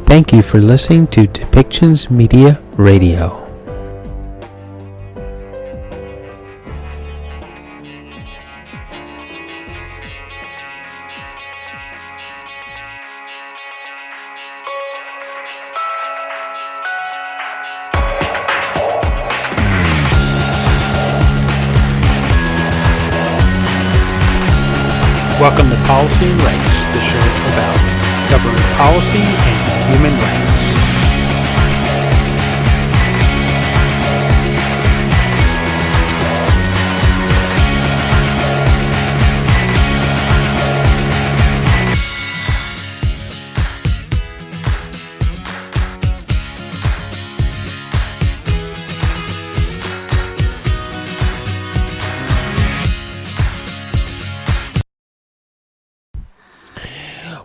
Thank you for listening to Depictions Media Radio. Welcome to Policy and Rights, the show about government policy and human rights.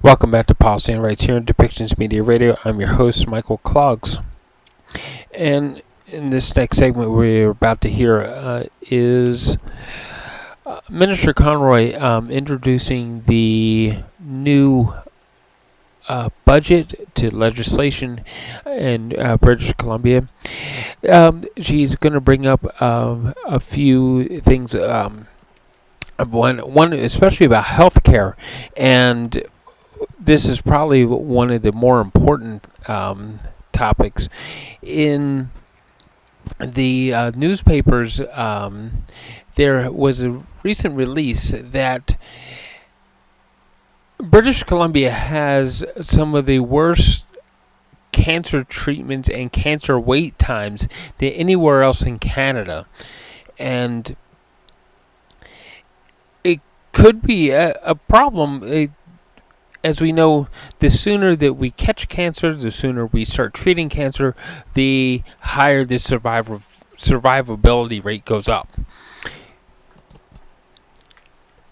Welcome back to Policy and Rights here on Depictions Media Radio. I'm your host, Michael Clogs. And in this next segment we're about to hear is Minister Conroy introducing the new budget to legislation in British Columbia. She's going to bring up a few things, one especially about health care, and this is probably one of the more important topics. In the newspapers, there was a recent release that British Columbia has some of the worst cancer treatments and cancer wait times than anywhere else in Canada. And it could be a problem. As we know, the sooner that we catch cancer, the sooner we start treating cancer, the higher the survivability rate goes up.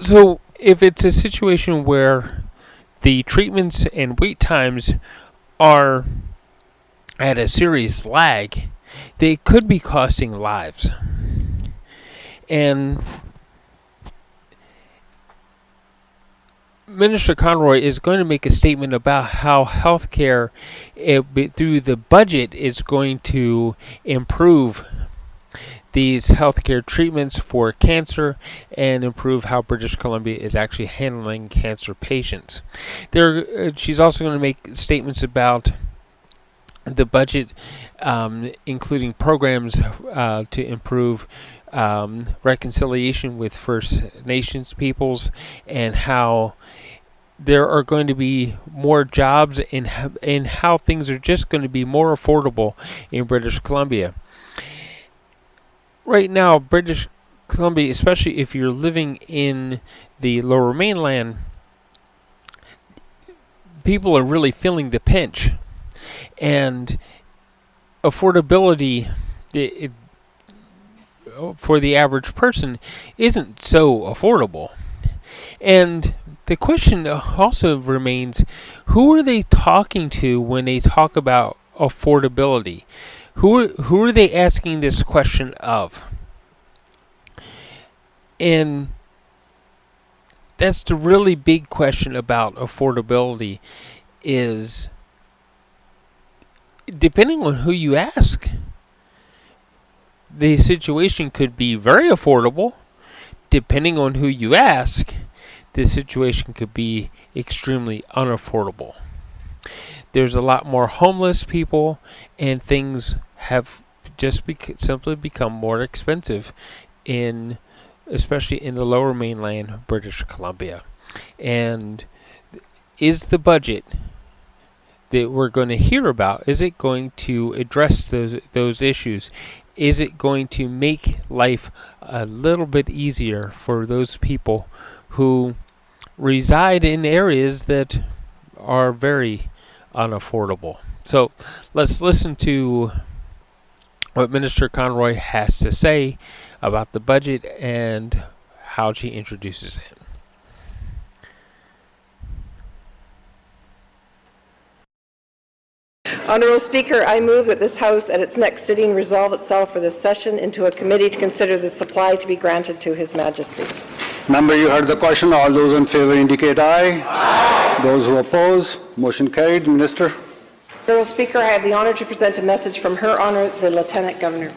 So if it's a situation where the treatments and wait times are at a serious lag, they could be costing lives. And Minister Conroy is going to make a statement about how healthcare through the budget is going to improve these healthcare treatments for cancer and improve how British Columbia is actually handling cancer patients. She's also going to make statements about the budget, including programs to improve reconciliation with First Nations peoples, and how there are going to be more jobs, and how things are just going to be more affordable in British Columbia. Right now, British Columbia, especially if you're living in the Lower Mainland, people are really feeling the pinch, and affordability for the average person isn't so affordable. And the question also remains, who are they talking to when they talk about affordability? Who are they asking this question of? And that's the really big question about affordability, is depending on who you ask, the situation could be very affordable. Depending on who you ask, the situation could be extremely unaffordable. There's a lot more homeless people, and things have just simply become more expensive, especially in the Lower Mainland, British Columbia. And is the budget that we're going to hear about, is it going to address those issues? Is it going to make life a little bit easier for those people who reside in areas that are very unaffordable? So let's listen to what Minister Conroy has to say about the budget and how she introduces it. Honourable Speaker, I move that this House at its next sitting resolve itself for this session into a committee to consider the supply to be granted to His Majesty. Member, you heard the question. All those in favour indicate aye. Aye. Those who oppose, motion carried. Minister. Honourable Speaker, I have the honour to present a message from Her Honour, the Lieutenant Governor.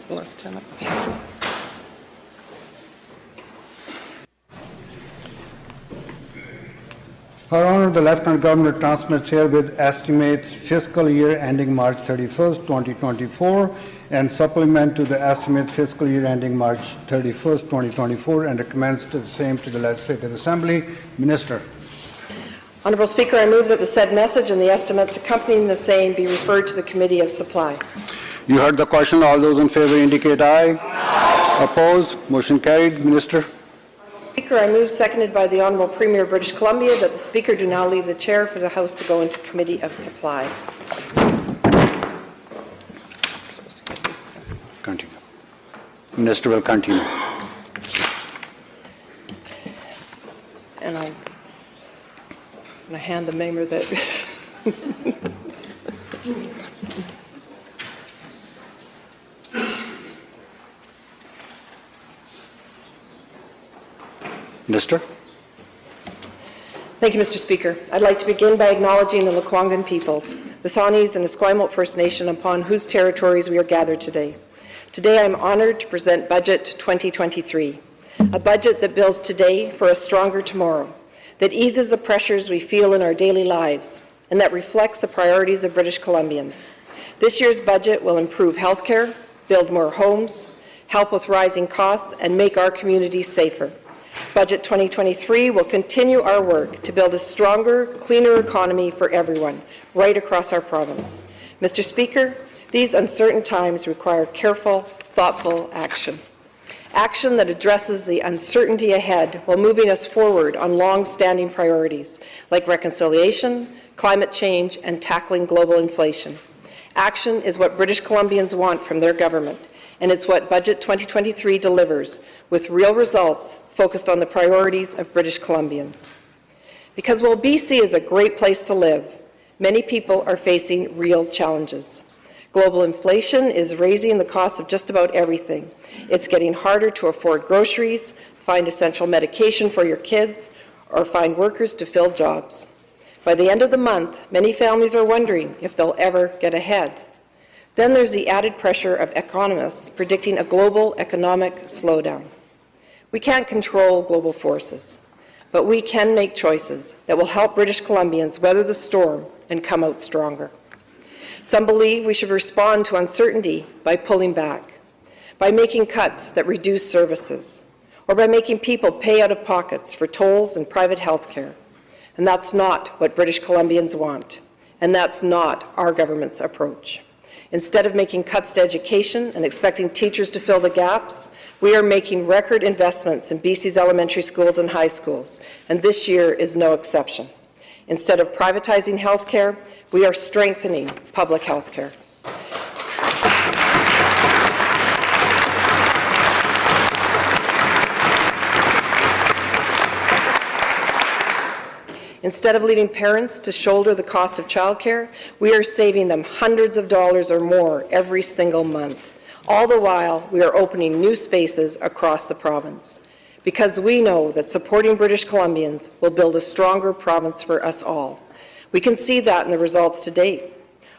Lieutenant. Her Honor, the Lieutenant Governor transmits herewith estimates fiscal year ending March 31st, 2024, and supplement to the estimates fiscal year ending March 31st, 2024, and recommends the same to the Legislative Assembly. Minister. Honourable Speaker, I move that the said message and the estimates accompanying the same be referred to the Committee of Supply. You heard the question. All those in favor indicate aye. Aye. Opposed? Motion carried. Minister. Speaker, I move, seconded by the Honourable Premier of British Columbia, that the Speaker do now leave the chair for the House to go into Committee of Supply. Continue. Minister will continue. And I'm going to hand the member that. Minister. Thank you, Mr. Speaker. I'd like to begin by acknowledging the Lekwungen peoples, the Shawnees and Esquimalt First Nation, upon whose territories we are gathered today. Today, I'm honored to present Budget 2023, a budget that builds today for a stronger tomorrow, that eases the pressures we feel in our daily lives, and that reflects the priorities of British Columbians. This year's budget will improve healthcare, build more homes, help with rising costs, and make our communities safer. Budget 2023 will continue our work to build a stronger, cleaner economy for everyone, right across our province. Mr. Speaker, these uncertain times require careful, thoughtful action. Action that addresses the uncertainty ahead while moving us forward on long-standing priorities like reconciliation, climate change, and tackling global inflation. Action is what British Columbians want from their government, and it's what Budget 2023 delivers, with real results focused on the priorities of British Columbians. Because while BC is a great place to live, many people are facing real challenges. Global inflation is raising the cost of just about everything. It's getting harder to afford groceries, find essential medication for your kids, or find workers to fill jobs. By the end of the month, many families are wondering if they'll ever get ahead. Then there's the added pressure of economists predicting a global economic slowdown. We can't control global forces, but we can make choices that will help British Columbians weather the storm and come out stronger. Some believe we should respond to uncertainty by pulling back, by making cuts that reduce services, or by making people pay out of pockets for tolls and private health care. And that's not what British Columbians want, and that's not our government's approach. Instead of making cuts to education and expecting teachers to fill the gaps, we are making record investments in BC's elementary schools and high schools, and this year is no exception. Instead of privatizing health care, we are strengthening public health care. Instead of leaving parents to shoulder the cost of childcare, we are saving them hundreds of dollars or more every single month. All the while, we are opening new spaces across the province, because we know that supporting British Columbians will build a stronger province for us all. We can see that in the results to date.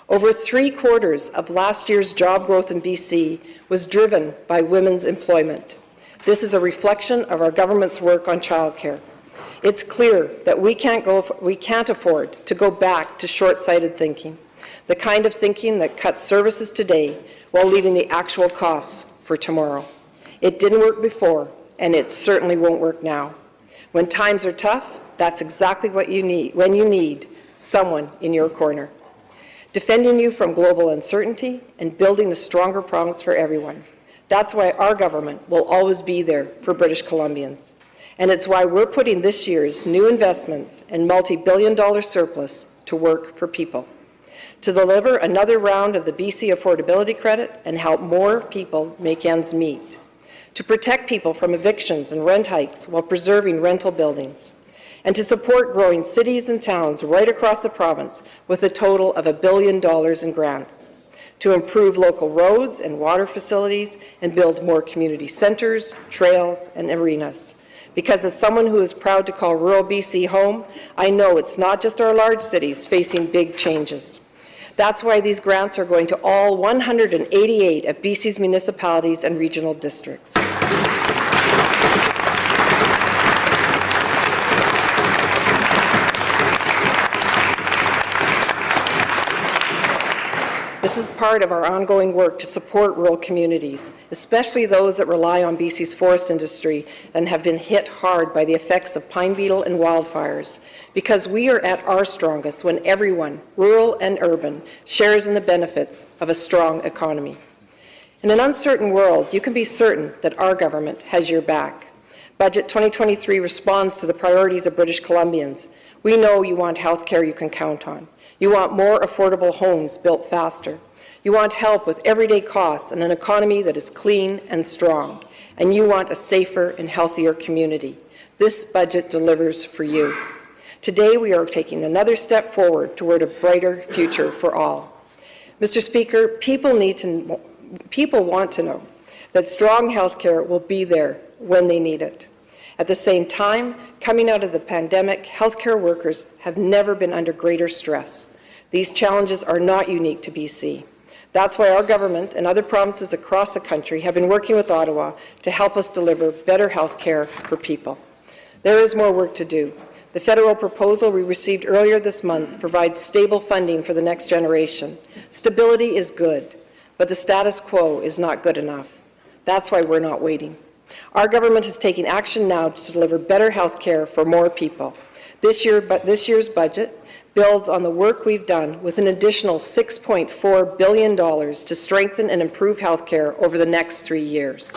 Over 3/4 of last year's job growth in BC was driven by women's employment. This is a reflection of our government's work on childcare. It's clear that we can't afford to go back to short-sighted thinking, the kind of thinking that cuts services today while leaving the actual costs for tomorrow. It didn't work before, and it certainly won't work now. When times are tough, that's exactly what you need, when you need someone in your corner, defending you from global uncertainty and building a stronger province for everyone. That's why our government will always be there for British Columbians. And it's why we're putting this year's new investments and multi-billion-dollar surplus to work for people, to deliver another round of the BC Affordability Credit and help more people make ends meet, to protect people from evictions and rent hikes while preserving rental buildings, and to support growing cities and towns right across the province with a total of $1 billion in grants, to improve local roads and water facilities and build more community centres, trails, and arenas, Because as someone who is proud to call rural BC home, I know it's not just our large cities facing big changes. That's why these grants are going to all 188 of BC's municipalities and regional districts. This is part of our ongoing work to support rural communities, especially those that rely on BC's forest industry and have been hit hard by the effects of pine beetle and wildfires, because we are at our strongest when everyone, rural and urban, shares in the benefits of a strong economy. In an uncertain world, you can be certain that our government has your back. Budget 2023 responds to the priorities of British Columbians. We know you want health care you can count on. You want more affordable homes built faster. You want help with everyday costs and an economy that is clean and strong. And you want a safer and healthier community. This budget delivers for you. Today, we are taking another step forward toward a brighter future for all. Mr. Speaker, people want to know that strong health care will be there when they need it. At the same time, coming out of the pandemic, healthcare workers have never been under greater stress. These challenges are not unique to BC. That's why our government and other provinces across the country have been working with Ottawa to help us deliver better health care for people. There is more work to do. The federal proposal we received earlier this month provides stable funding for the next generation. Stability is good, but the status quo is not good enough. That's why we're not waiting. Our government is taking action now to deliver better health care for more people. This year's budget builds on the work we've done with an additional $6.4 billion to strengthen and improve health care over the next 3 years.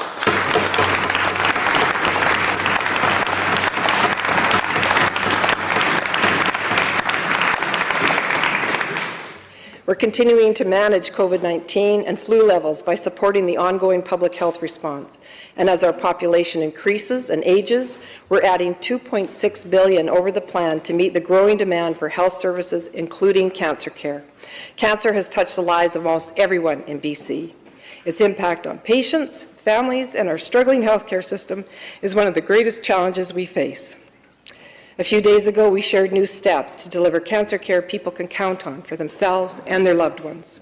We're continuing to manage COVID-19 and flu levels by supporting the ongoing public health response. And as our population increases and ages, we're adding $2.6 billion over the plan to meet the growing demand for health services, including cancer care. Cancer has touched the lives of almost everyone in BC. Its impact on patients, families, and our struggling healthcare system is one of the greatest challenges we face. A few days ago, we shared new steps to deliver cancer care people can count on for themselves and their loved ones.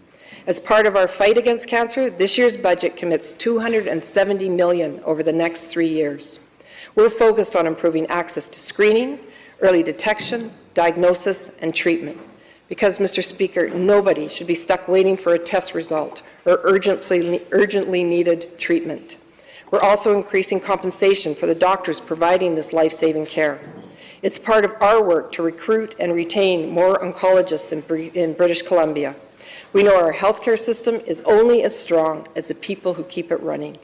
As part of our fight against cancer, this year's budget commits $270 million over the next 3 years. We're focused on improving access to screening, early detection, diagnosis, and treatment. Because, Mr. Speaker, nobody should be stuck waiting for a test result or urgently needed treatment. We're also increasing compensation for the doctors providing this life-saving care. It's part of our work to recruit and retain more oncologists in British Columbia. We know our healthcare system is only as strong as the people who keep it running.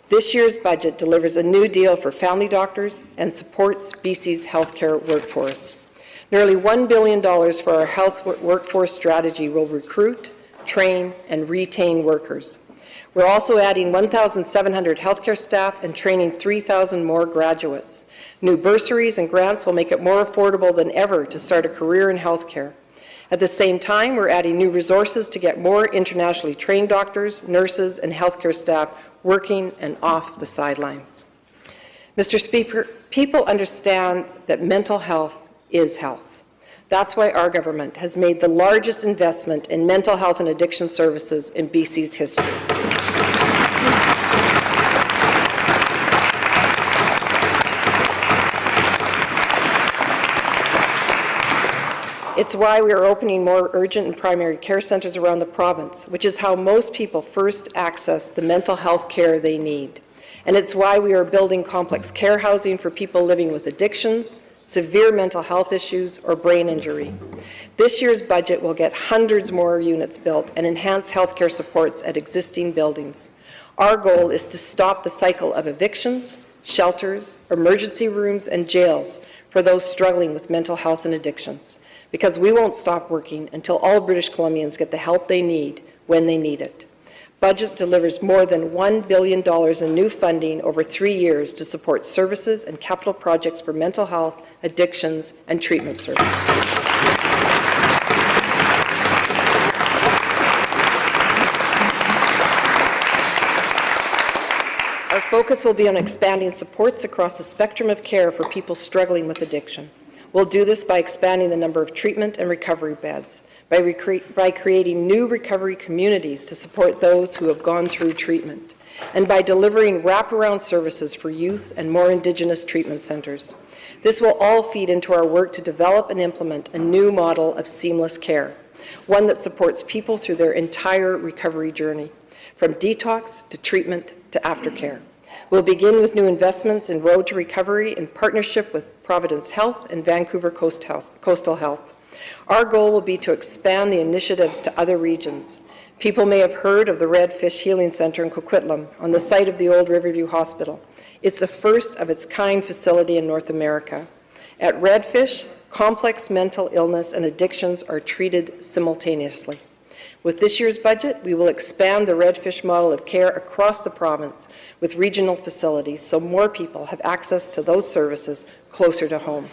This year's budget delivers a new deal for family doctors and supports BC's healthcare workforce. Nearly $1 billion for our health workforce strategy will recruit, train, and retain workers. We're also adding 1,700 healthcare staff and training 3,000 more graduates. New bursaries and grants will make it more affordable than ever to start a career in healthcare. At the same time, we're adding new resources to get more internationally trained doctors, nurses, and healthcare staff working and off the sidelines. Mr. Speaker, people understand that mental health is health. That's why our government has made the largest investment in mental health and addiction services in BC's history. It's why we are opening more urgent and primary care centres around the province, which is how most people first access the mental health care they need. And it's why we are building complex care housing for people living with addictions, severe mental health issues, or brain injury. This year's budget will get hundreds more units built and enhance healthcare supports at existing buildings. Our goal is to stop the cycle of evictions, shelters, emergency rooms, and jails for those struggling with mental health and addictions, because we won't stop working until all British Columbians get the help they need when they need it. Budget delivers more than $1 billion in new funding over 3 years to support services and capital projects for mental health, addictions, and treatment services. Our Focus will be on expanding supports across the spectrum of care for people struggling with addiction. We'll do this by expanding the number of treatment and recovery beds, by creating new recovery communities to support those who have gone through treatment, and by delivering wraparound services for youth and more Indigenous treatment centres. This will all feed into our work to develop and implement a new model of seamless care, one that supports people through their entire recovery journey, from detox to treatment to aftercare. We'll begin with new investments in Road to Recovery in partnership with Providence Health and Vancouver Coastal Health. Our goal will be to expand the initiatives to other regions. People may have heard of the Redfish Healing Centre in Coquitlam on the site of the old Riverview Hospital. It's a first of its kind facility in North America. At Redfish, complex mental illness and addictions are treated simultaneously. With this year's budget, we will expand the Redfish model of care across the province with regional facilities so more people have access to those services closer to home.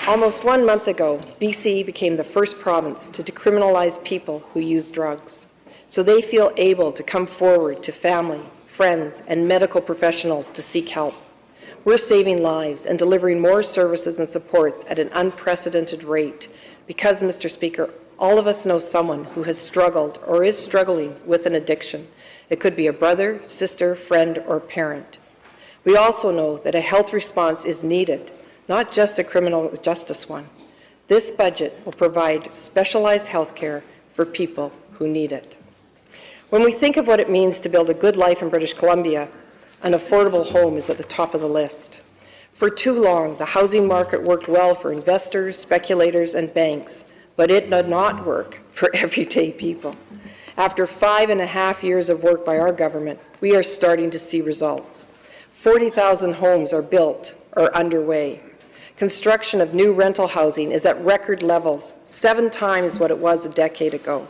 Almost 1 month ago, BC became the first province to decriminalize people who use drugs, so they feel able to come forward to family, friends, and medical professionals to seek help. We're saving lives and delivering more services and supports at an unprecedented rate because, Mr. Speaker, all of us know someone who has struggled or is struggling with an addiction. It could be a brother, sister, friend, or parent. We also know that a health response is needed, not just a criminal justice one. This budget will provide specialized health care for people who need it. When we think of what it means to build a good life in British Columbia, an affordable home is at the top of the list. For too long, the housing market worked well for investors, speculators, and banks, but it did not work for everyday people. After 5.5 years of work by our government, we are starting to see results. 40,000 homes are built or underway. Construction of new rental housing is at record levels, 7 times what it was a decade ago.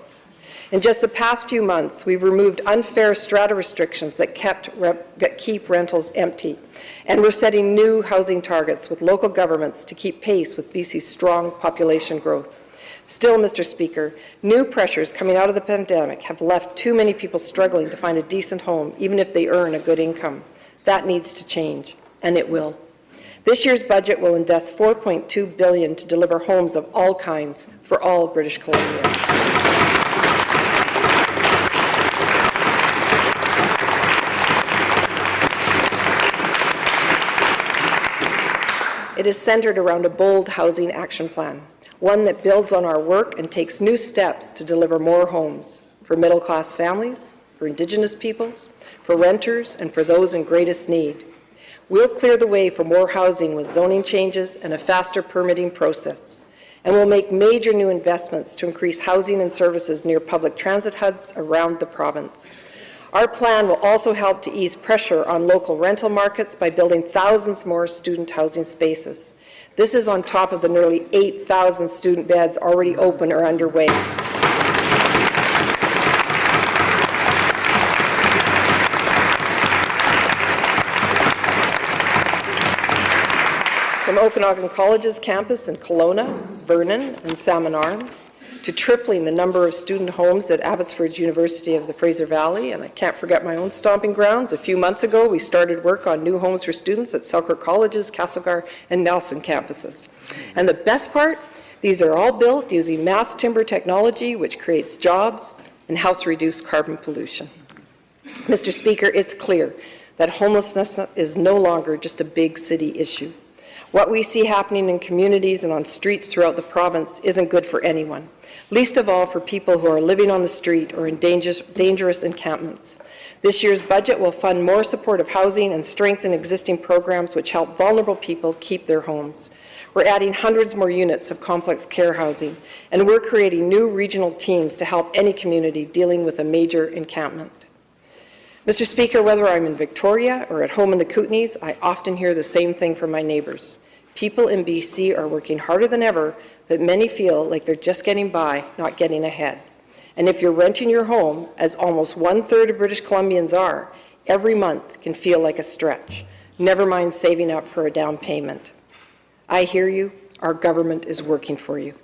In just the past few months, we've removed unfair strata restrictions that keep rentals empty, and we're setting new housing targets with local governments to keep pace with BC's strong population growth. Still, Mr. Speaker, new pressures coming out of the pandemic have left too many people struggling to find a decent home, even if they earn a good income. That needs to change, and it will. This year's budget will invest $4.2 billion to deliver homes of all kinds for all British Columbians. It is centered around a bold housing action plan, one that builds on our work and takes new steps to deliver more homes for middle-class families, for Indigenous peoples, for renters, and for those in greatest need. We'll clear the way for more housing with zoning changes and a faster permitting process, and we'll make major new investments to increase housing and services near public transit hubs around the province. Our plan will also help to ease pressure on local rental markets by building thousands more student housing spaces. This is on top of the nearly 8,000 student beds already open or underway. From Okanagan College's campus in Kelowna, Vernon, and Salmon Arm, to tripling the number of student homes at Abbotsford University of the Fraser Valley, and I can't forget my own stomping grounds. A few months ago, we started work on new homes for students at Selkirk College's, Castlegar, and Nelson campuses. And the best part, these are all built using mass timber technology, which creates jobs and helps reduce carbon pollution. Mr. Speaker, it's clear that homelessness is no longer just a big city issue. What we see happening in communities and on streets throughout the province isn't good for anyone, least of all for people who are living on the street or in dangerous encampments. This year's budget will fund more supportive housing and strengthen existing programs which help vulnerable people keep their homes. We're adding hundreds more units of complex care housing, and we're creating new regional teams to help any community dealing with a major encampment. Mr. Speaker, whether I'm in Victoria or at home in the Kootenays, I often hear the same thing from my neighbours. People in BC are working harder than ever, but many feel like they're just getting by, not getting ahead. And if you're renting your home, as almost 1/3 of British Columbians are, every month can feel like a stretch, never mind saving up for a down payment. I hear you. Our government is working for you.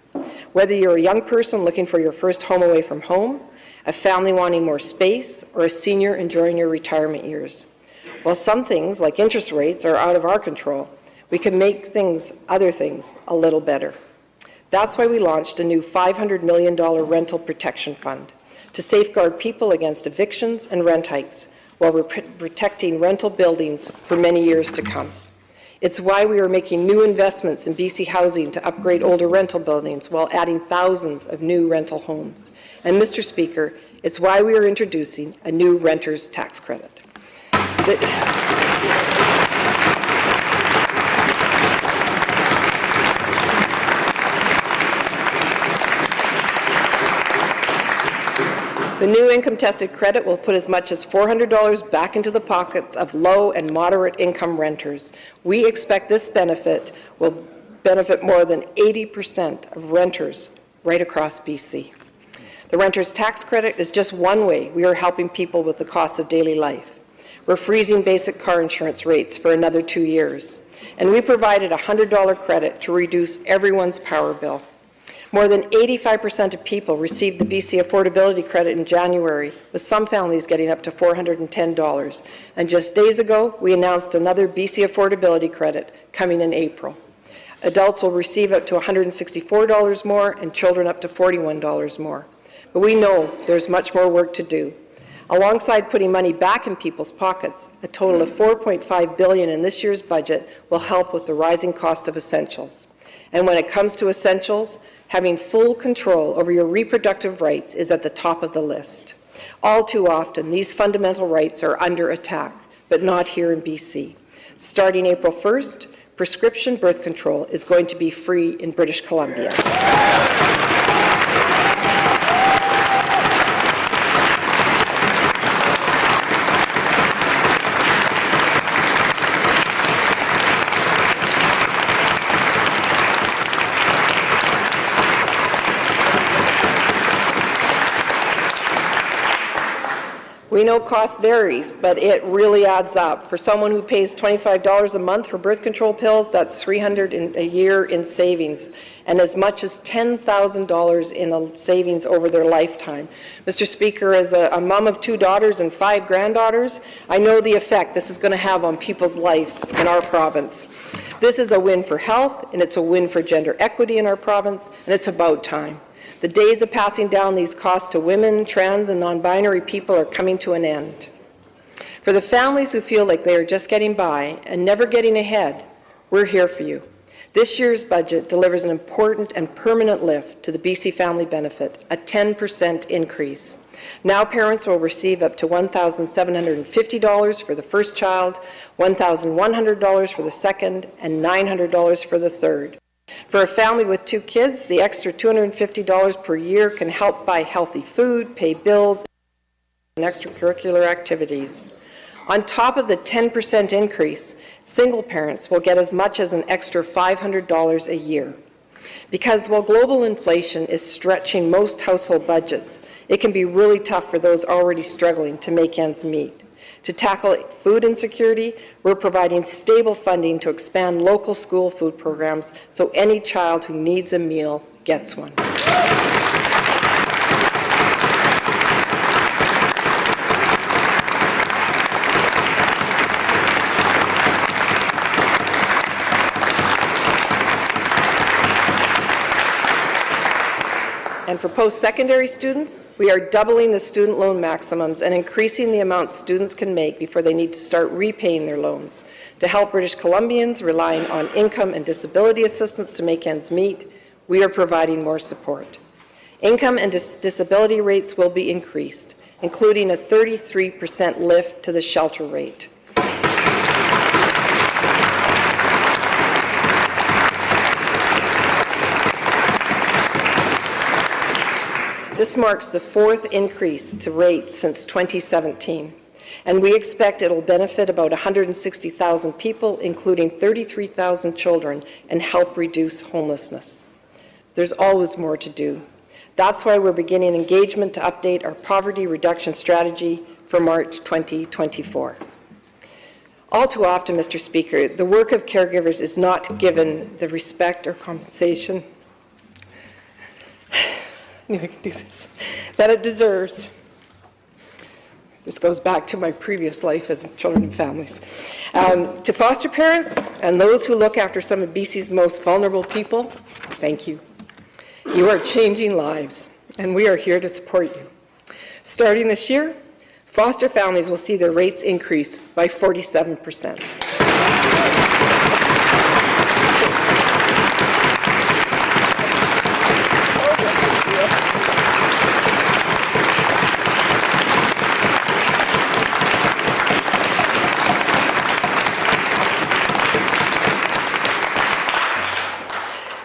Whether you're a young person looking for your first home away from home, a family wanting more space, or a senior enjoying your retirement years. While some things, like interest rates, are out of our control, we can make other things, a little better. That's why we launched a new $500 million rental protection fund to safeguard people against evictions and rent hikes while we're protecting rental buildings for many years to come. It's why we are making new investments in BC Housing to upgrade older rental buildings while adding thousands of new rental homes. And Mr. Speaker, it's why we are introducing a new renter's tax credit. The new income-tested credit will put as much as $400 back into the pockets of low and moderate income renters. We expect this benefit will benefit more than 80% of renters right across BC. The renter's tax credit is just one way we are helping people with the costs of daily life. We're freezing basic car insurance rates for another 2 years, and we provided a $100 credit to reduce everyone's power bill. More than 85% of people received the BC Affordability Credit in January, with some families getting up to $410. And just days ago, we announced another BC Affordability Credit coming in April. Adults will receive up to $164 more and children up to $41 more. But we know there's much more work to do. Alongside putting money back in people's pockets, a total of $4.5 billion in this year's budget will help with the rising cost of essentials. And when it comes to essentials, having full control over your reproductive rights is at the top of the list. All too often, these fundamental rights are under attack, but not here in BC. Starting April 1st, prescription birth control is going to be free in British Columbia. We know cost varies, but it really adds up. For someone who pays $25 a month for birth control pills, that's $300 a year in savings, and as much as $10,000 in savings over their lifetime. Mr. Speaker, as a mom of 2 daughters and 5 granddaughters, I know the effect this is going to have on people's lives in our province. This is a win for health, and it's a win for gender equity in our province, and it's about time. The days of passing down these costs to women, trans, and non-binary people are coming to an end. For the families who feel like they are just getting by and never getting ahead, we're here for you. This year's budget delivers an important and permanent lift to the BC Family Benefit, a 10% increase. Now parents will receive up to $1,750 for the first child, $1,100 for the second, and $900 for the third. For a family with 2 kids, the extra $250 per year can help buy healthy food, pay bills, and extracurricular activities. On top of the 10% increase, single parents will get as much as an extra $500 a year. Because while global inflation is stretching most household budgets, it can be really tough for those already struggling to make ends meet. To tackle food insecurity, we're providing stable funding to expand local school food programs so any child who needs a meal gets one. And for post-secondary students, we are doubling the student loan maximums and increasing the amount students can make before they need to start repaying their loans. To help British Columbians relying on income and disability assistance to make ends meet, we are providing more support. Income and disability rates will be increased, including a 33% lift to the shelter rate. This marks the 4th increase to rates since 2017, and we expect it will benefit about 160,000 people, including 33,000 children, and help reduce homelessness. There's always more to do. That's why we're beginning engagement to update our poverty reduction strategy for March 2024. All too often, Mr. Speaker, the work of caregivers is not given the respect or compensation knew I could do this, that it deserves. This goes back to my previous life as children and families. To foster parents and those who look after some of BC's most vulnerable people, thank you. You are changing lives, and we are here to support you. Starting this year, foster families will see their rates increase by 47%.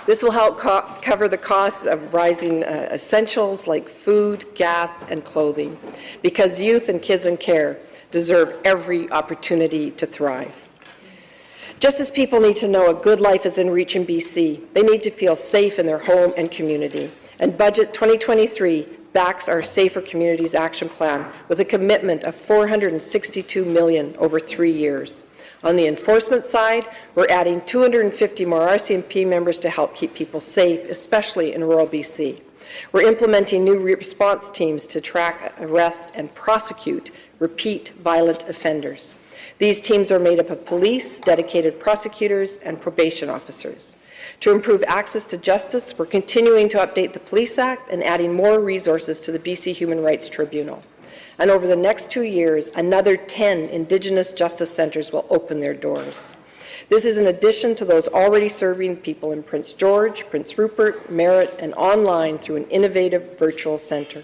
This will help cover the costs of rising essentials like food, gas, and clothing, because youth and kids in care deserve every opportunity to thrive. Just as people need to know a good life is in reach in BC, they need to feel safe in their home and community. And Budget 2023 backs our Safer Communities Action Plan with a commitment of $462 million over 3 years. On the enforcement side, we're adding 250 more RCMP members to help keep people safe, especially in rural BC. We're implementing new response teams to track, arrest, and prosecute repeat violent offenders. These teams are made up of police, dedicated prosecutors, and probation officers. To improve access to justice, we're continuing to update the Police Act and adding more resources to the BC Human Rights Tribunal. And over the next 2 years, another 10 Indigenous Justice Centres will open their doors. This is in addition to those already serving people in Prince George, Prince Rupert, Merritt, and online through an innovative virtual centre.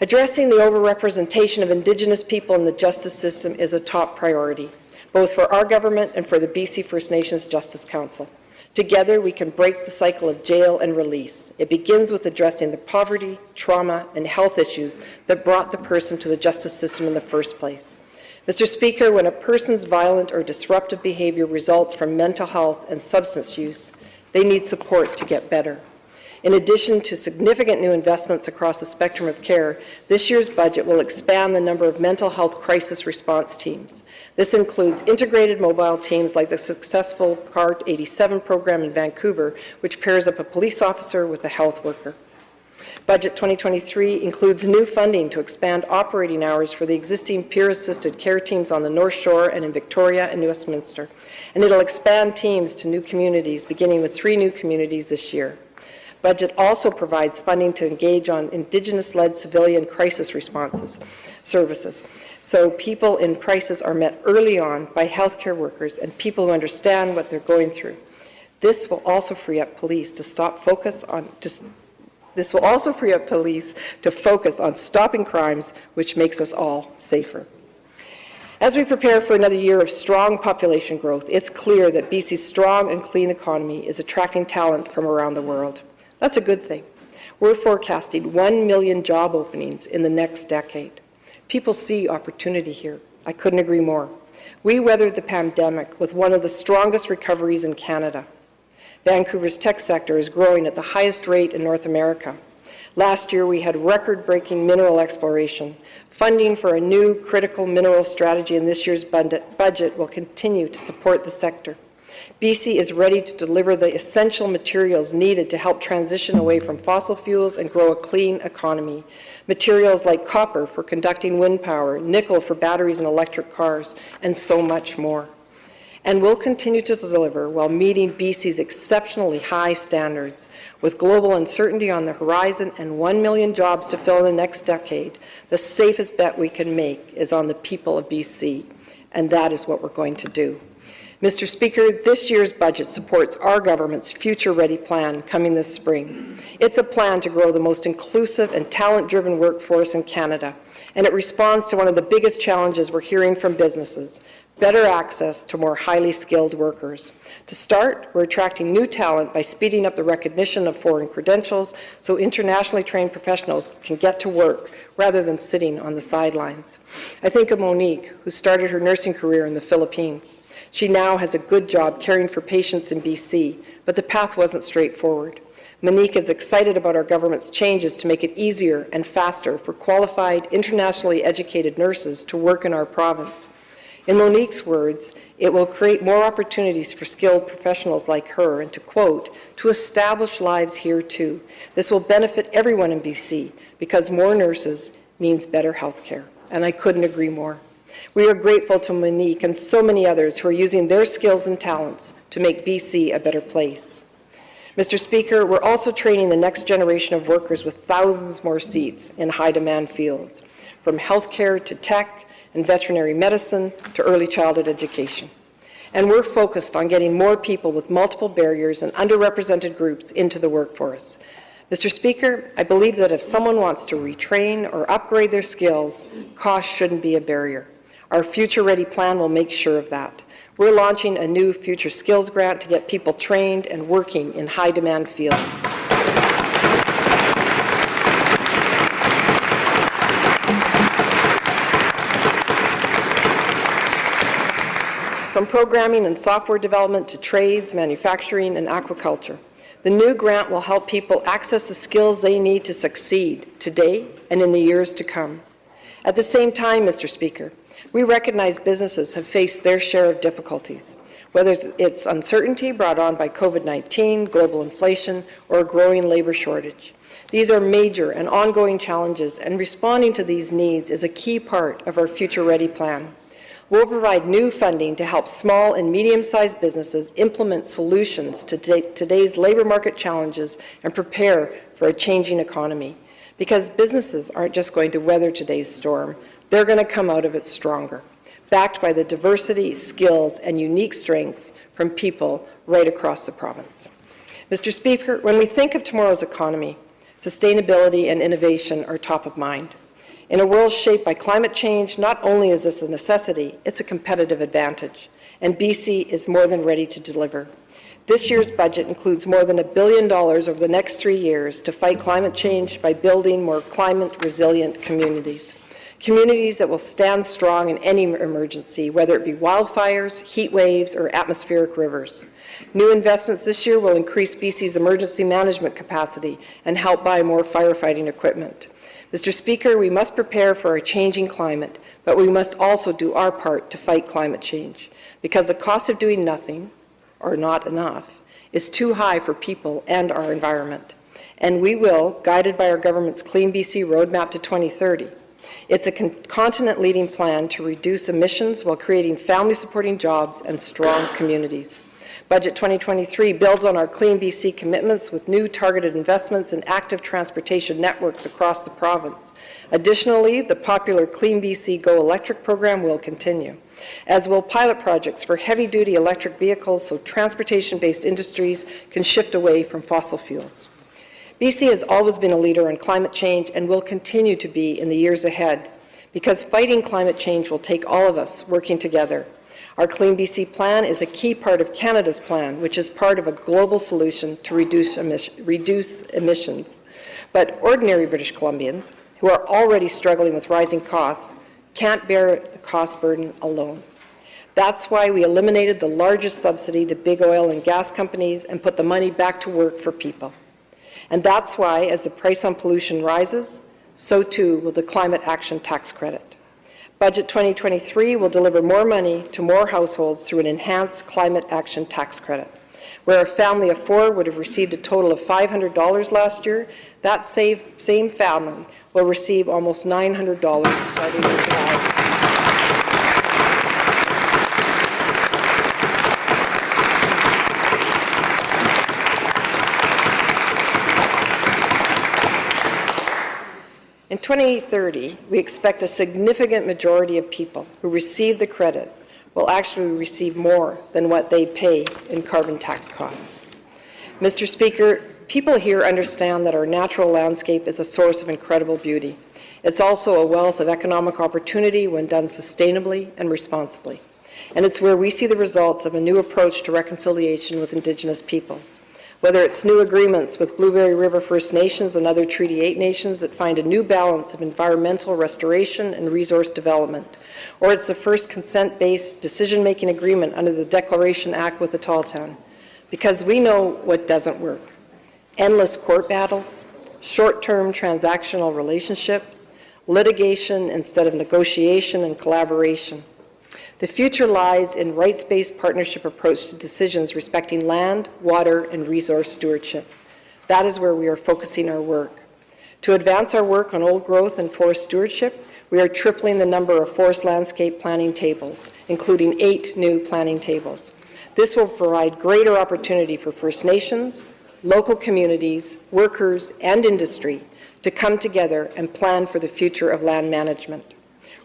Addressing the overrepresentation of Indigenous people in the justice system is a top priority, both for our government and for the BC First Nations Justice Council. Together, we can break the cycle of jail and release. It begins with addressing the poverty, trauma, and health issues that brought the person to the justice system in the first place. Mr. Speaker, when a person's violent or disruptive behavior results from mental health and substance use, they need support to get better. In addition to significant new investments across the spectrum of care, this year's budget will expand the number of mental health crisis response teams. This includes integrated mobile teams like the successful CART 87 program in Vancouver, which pairs up a police officer with a health worker. Budget 2023 includes new funding to expand operating hours for the existing peer-assisted care teams on the North Shore and in Victoria and Westminster. And it'll expand teams to new communities, beginning with 3 new communities this year. Budget also provides funding to engage on Indigenous-led civilian crisis responses services. So people in crisis are met early on by healthcare workers and people who understand what they're going through. This will also free up police to focus on stopping crimes, which makes us all safer. As we prepare for another year of strong population growth, it's clear that BC's strong and clean economy is attracting talent from around the world. That's a good thing. We're forecasting 1 million job openings in the next decade. People see opportunity here. I couldn't agree more. We weathered the pandemic with one of the strongest recoveries in Canada. Vancouver's tech sector is growing at the highest rate in North America. Last year, we had record-breaking mineral exploration. Funding for a new critical mineral strategy in this year's budget will continue to support the sector. BC is ready to deliver the essential materials needed to help transition away from fossil fuels and grow a clean economy. Materials like copper for conducting wind power, nickel for batteries in electric cars, and so much more. And we'll continue to deliver while meeting BC's exceptionally high standards. With global uncertainty on the horizon and 1 million jobs to fill in the next decade, the safest bet we can make is on the people of BC, and that is what we're going to do. Mr. Speaker, this year's budget supports our government's Future Ready plan coming this spring. It's a plan to grow the most inclusive and talent-driven workforce in Canada, and it responds to one of the biggest challenges we're hearing from businesses: better access to more highly skilled workers. To start, we're attracting new talent by speeding up the recognition of foreign credentials so internationally trained professionals can get to work rather than sitting on the sidelines. I think of Monique, who started her nursing career in the Philippines. She now has a good job caring for patients in BC, but the path wasn't straightforward. Monique is excited about our government's changes to make it easier and faster for qualified, internationally educated nurses to work in our province. In Monique's words, it will create more opportunities for skilled professionals like her, and to quote, to establish lives here too. This will benefit everyone in BC because more nurses means better health care. And I couldn't agree more. We are grateful to Monique and so many others who are using their skills and talents to make BC a better place. Mr. Speaker, we're also training the next generation of workers with thousands more seats in high-demand fields, from healthcare to tech and veterinary medicine to early childhood education. And we're focused on getting more people with multiple barriers and underrepresented groups into the workforce. Mr. Speaker, I believe that if someone wants to retrain or upgrade their skills, cost shouldn't be a barrier. Our Future Ready plan will make sure of that. We're launching a new Future Skills Grant to get people trained and working in high-demand fields. From programming and software development to trades, manufacturing, and aquaculture, the new grant will help people access the skills they need to succeed today and in the years to come. At the same time, Mr. Speaker, we recognize businesses have faced their share of difficulties, whether it's uncertainty brought on by COVID-19, global inflation, or a growing labor shortage. These are major and ongoing challenges, and responding to these needs is a key part of our Future Ready plan. We'll provide new funding to help small and medium-sized businesses implement solutions to today's labor market challenges and prepare for a changing economy. Because businesses aren't just going to weather today's storm, they're going to come out of it stronger, backed by the diversity, skills, and unique strengths from people right across the province. Mr. Speaker, when we think of tomorrow's economy, sustainability and innovation are top of mind. In a world shaped by climate change, not only is this a necessity, it's a competitive advantage, and BC is more than ready to deliver. This year's budget includes more than $1 billion over the next 3 years to fight climate change by building more climate-resilient communities. Communities that will stand strong in any emergency, whether it be wildfires, heat waves, or atmospheric rivers. New investments this year will increase BC's emergency management capacity and help buy more firefighting equipment. Mr. Speaker, we must prepare for a changing climate, but we must also do our part to fight climate change, because the cost of doing nothing, or not enough, is too high for people and our environment. And we will, guided by our government's Clean BC Roadmap to 2030. It's a continent-leading plan to reduce emissions while creating family-supporting jobs and strong communities. Budget 2023 builds on our Clean BC commitments with new targeted investments in active transportation networks across the province. Additionally, the popular Clean BC Go Electric program will continue, as will pilot projects for heavy-duty electric vehicles so transportation-based industries can shift away from fossil fuels. BC has always been a leader in climate change and will continue to be in the years ahead, because fighting climate change will take all of us working together. Our Clean BC plan is a key part of Canada's plan, which is part of a global solution to reduce emissions. But ordinary British Columbians, who are already struggling with rising costs, can't bear the cost burden alone. That's why we eliminated the largest subsidy to big oil and gas companies and put the money back to work for people. And that's why, as the price on pollution rises, so too will the Climate Action Tax Credit. Budget 2023 will deliver more money to more households through an enhanced Climate Action Tax Credit. Where a family of 4 would have received a total of $500 last year, that same family will receive almost $900 starting in July. In 2030, we expect a significant majority of people who receive the credit will actually receive more than what they pay in carbon tax costs. Mr. Speaker, people here understand that our natural landscape is a source of incredible beauty. It's also a wealth of economic opportunity when done sustainably and responsibly. And it's where we see the results of a new approach to reconciliation with Indigenous peoples. Whether it's new agreements with Blueberry River First Nations and other Treaty 8 nations that find a new balance of environmental restoration and resource development, or it's the first consent-based decision-making agreement under the Declaration Act with the Tahltan, because we know what doesn't work. Endless court battles, short-term transactional relationships, litigation instead of negotiation and collaboration. The future lies in rights-based partnership approach to decisions respecting land, water, and resource stewardship. That is where we are focusing our work. To advance our work on old growth and forest stewardship, we are tripling the number of forest landscape planning tables, including 8 new planning tables. This will provide greater opportunity for First Nations, local communities, workers, and industry to come together and plan for the future of land management.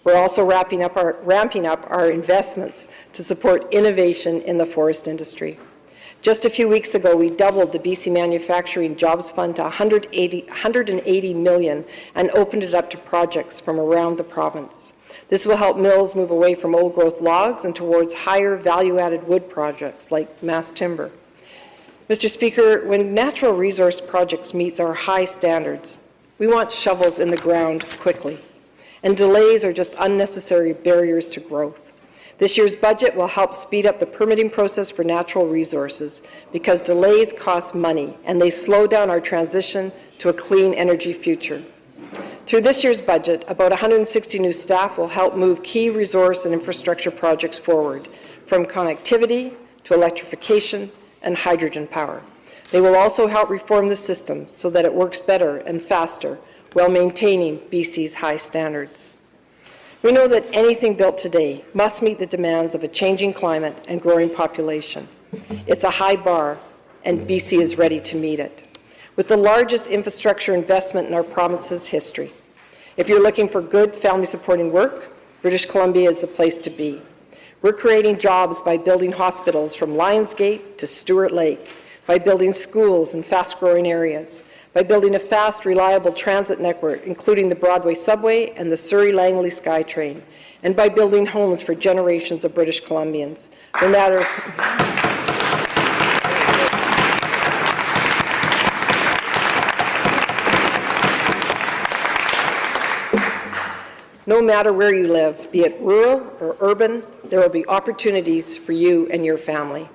We're also ramping up our investments to support innovation in the forest industry. Just a few weeks ago, we doubled the BC Manufacturing Jobs Fund to $180 million and opened it up to projects from around the province. This will help mills move away from old growth logs and towards higher value-added wood projects like mass timber. Mr. Speaker, when natural resource projects meet our high standards, we want shovels in the ground quickly, and delays are just unnecessary barriers to growth. This year's budget will help speed up the permitting process for natural resources because delays cost money and they slow down our transition to a clean energy future. Through this year's budget, about 160 new staff will help move key resource and infrastructure projects forward, from connectivity to electrification and hydrogen power. They will also help reform the system so that it works better and faster while maintaining BC's high standards. We know that anything built today must meet the demands of a changing climate and growing population. It's a high bar, and BC is ready to meet it. With the largest infrastructure investment in our province's history, if you're looking for good family-supporting work, British Columbia is the place to be. We're creating jobs by building hospitals from Lionsgate to Stewart Lake, by building schools in fast-growing areas, by building a fast, reliable transit network, including the Broadway subway and the Surrey-Langley SkyTrain, and by building homes for generations of British Columbians. No matter where you live, be it rural or urban, there will be opportunities for you and your family.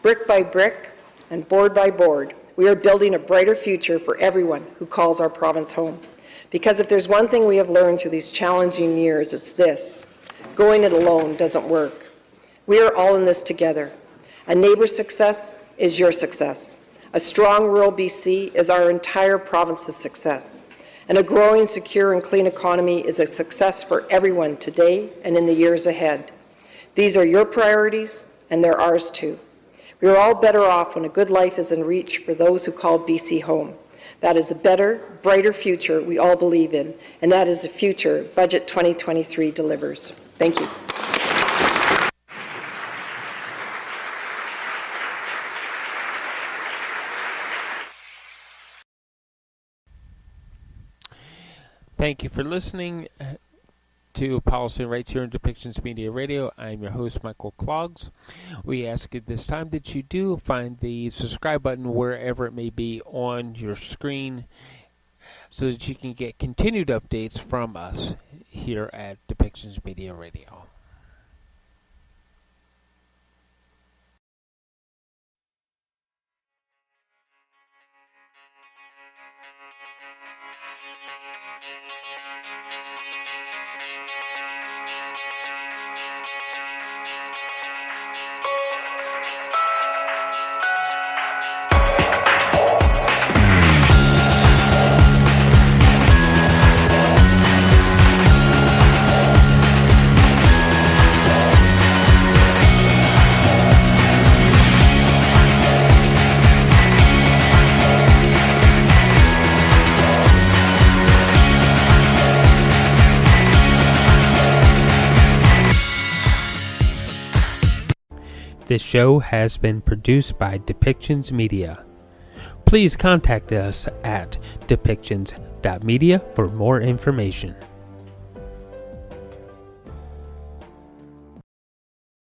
Brick by brick and board by board, we are building a brighter future for everyone who calls our province home. Because if there's one thing we have learned through these challenging years, it's this: going it alone doesn't work. We are all in this together. A neighbor's success is your success. A strong rural BC is our entire province's success. And a growing, secure, and clean economy is a success for everyone today and in the years ahead. These are your priorities, and they're ours too. We are all better off when a good life is in reach for those who call BC home. That is a better, brighter future we all believe in, and that is the future Budget 2023 delivers. Thank you. Thank you for listening to Policy and Rights here on Depictions Media Radio. I'm your host, Michael Clogs. We ask at this time that you do find the subscribe button wherever it may be on your screen so that you can get continued updates from us here at Depictions Media Radio. This show has been produced by Depictions Media. Please contact us at depictions.media for more information.